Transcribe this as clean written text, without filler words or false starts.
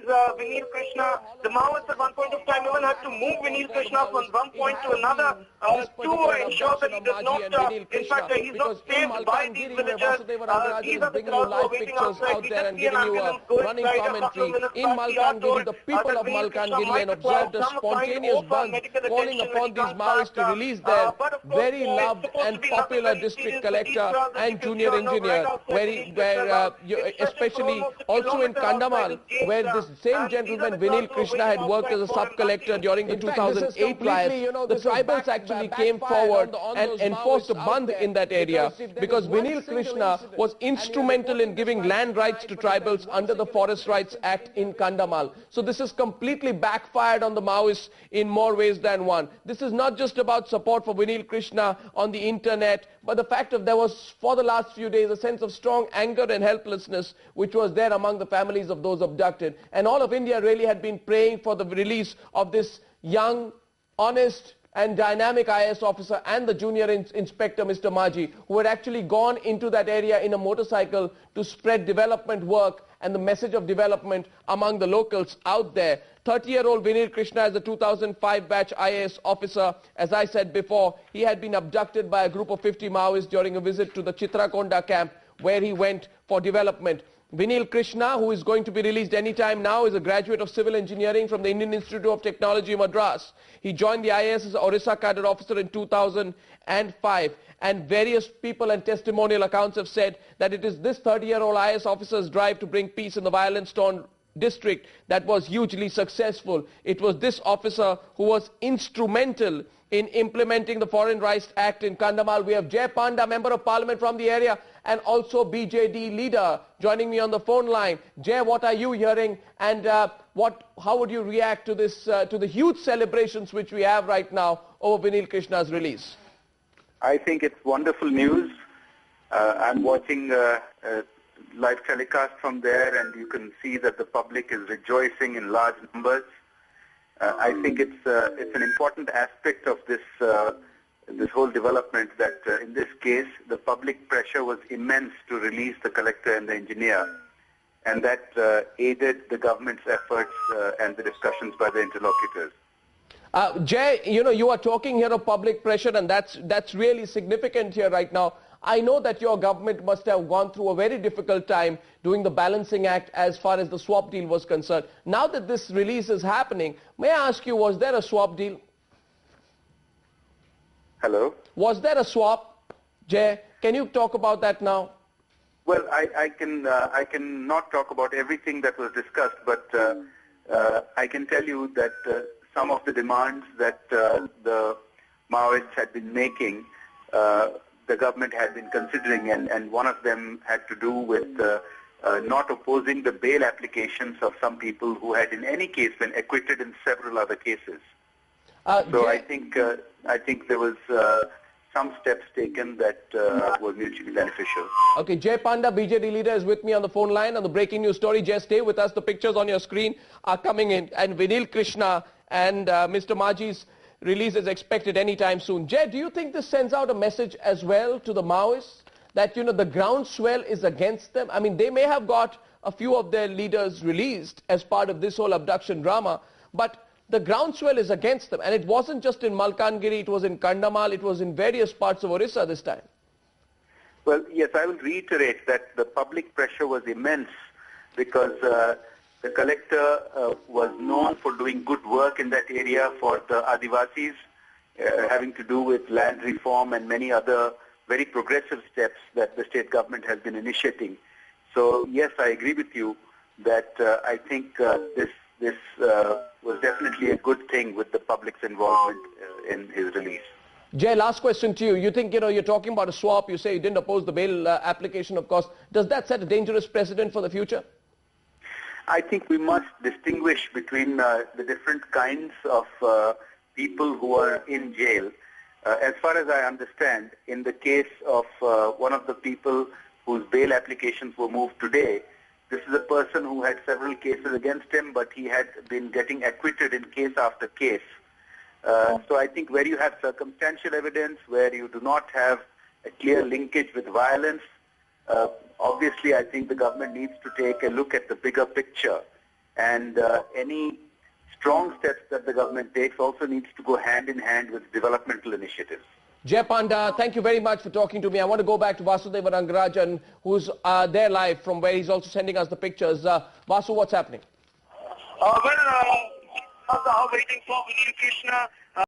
Vineel Krishna. The Maoists at one point of time even had to move Vineel Krishna from one point to another to ensure that he does not, in fact, he's not saved by these villagers. These are the crowds who are waiting outside. We just see an ambulance going right a couple of minutes in back. We are told Malkangiri, the people of Vineel Krishna Malkangiri might and require observed a some kind spontaneous of bunch medical calling attention when upon he these comes Maoists to back. release their But of course, very it's loved supposed to and be nothing popular very district serious, but these collector crowds that you and can see junior are now right engineer, outside where, Vineel Krishna's house. It's stretching for especially almost a also in kilometer outside Kandamal, his gate, where this same and these are gentleman, the crowds Vineel who are Krishna, waiting had worked as outside a for him. sub-collector during the 2008 riots. The tribals actually came forward and enforced a band in that area because Vineel Krishna was instrumental in giving land rights to tribals under the Forest Rights Act in Kandamal. So this has completely backfired on the Maoists in more ways than one. This is not just about support for Vineel Krishna on the internet, but the fact of there was for the last few days a sense of strong anger and helplessness which was there among the families of those abducted. And all of India really had been praying for the release of this young, honest and dynamic IAS officer and the junior inspector, Mr. Maji, who had actually gone into that area in a motorcycle to spread development work and the message of development among the locals out there. 30-year-old Vineel Krishna is a 2005 batch IAS officer. As I said before, he had been abducted by a group of 50 Maoists during a visit to the Chitrakonda camp where he went for development. Vineel Krishna, who is going to be released anytime now, is a graduate of civil engineering from the Indian Institute of Technology, Madras. He joined the IAS as Orissa cadre officer in 2005. And various people and testimonial accounts have said that it is this 30-year-old IAS officer's drive to bring peace in the violence-torn district that was hugely successful. It was this officer who was instrumental in implementing the Foreign Rights Act in Kandamal. We have Jay Panda, Member of Parliament from the area, and also BJD leader joining me on the phone line. Jay, what are you hearing, and how would you react to this, to the huge celebrations which we have right now over Vineel Krishna's release? I think it's wonderful news. I'm watching live telecast from there, and you can see that the public is rejoicing in large numbers. I think it's an important aspect of this this whole development that in this case the public pressure was immense to release the collector and the engineer, and that aided the government's efforts and the discussions by the interlocutors. Jay, you are talking here of public pressure, and that's really significant here right now. I know that your government must have gone through a very difficult time doing the balancing act as far as the swap deal was concerned. Now that this release is happening, may I ask you, was there a swap deal? Hello? Was there a swap? Jay, can you talk about that now? Well, I can not talk about everything that was discussed, but I can tell you that some of the demands that the Maoists had been making, the government had been considering, and one of them had to do with not opposing the bail applications of some people who had in any case been acquitted in several other cases. So I think there was some steps taken that were mutually beneficial. Okay, Jay Panda, BJD leader, is with me on the phone line on the breaking news story. Jay, stay with us. The pictures on your screen are coming in, and Vineel Krishna and Mr. Maji's release is expected anytime soon. Jay, do you think this sends out a message as well to the Maoists that, the groundswell is against them? I mean, they may have got a few of their leaders released as part of this whole abduction drama, but the groundswell is against them. And it wasn't just in Malkangiri, it was in Kandamal, it was in various parts of Orissa this time. Well, yes, I will reiterate that the public pressure was immense because the collector was known for doing good work in that area for the Adivasis, having to do with land reform and many other very progressive steps that the state government has been initiating. So yes, I agree with you that I think this was definitely a good thing with the public's involvement in his release. Jay, last question to you. You think, you're talking about a swap, you say you didn't oppose the bail application, of course. Does that set a dangerous precedent for the future? I think we must distinguish between the different kinds of people who are in jail. As far as I understand, in the case of one of the people whose bail applications were moved today, this is a person who had several cases against him, but he had been getting acquitted in case after case. So I think where you have circumstantial evidence, where you do not have a clear linkage with violence, obviously I think the government needs to take a look at the bigger picture and any strong steps that the government takes also needs to go hand in hand with developmental initiatives. Jai Panda, thank you very much for talking to me. I want to go back to Vasudeva Rangarajan, who's there live from where he's also sending us the pictures. Vasu, what's happening? Well, waiting for Vineel Krishna.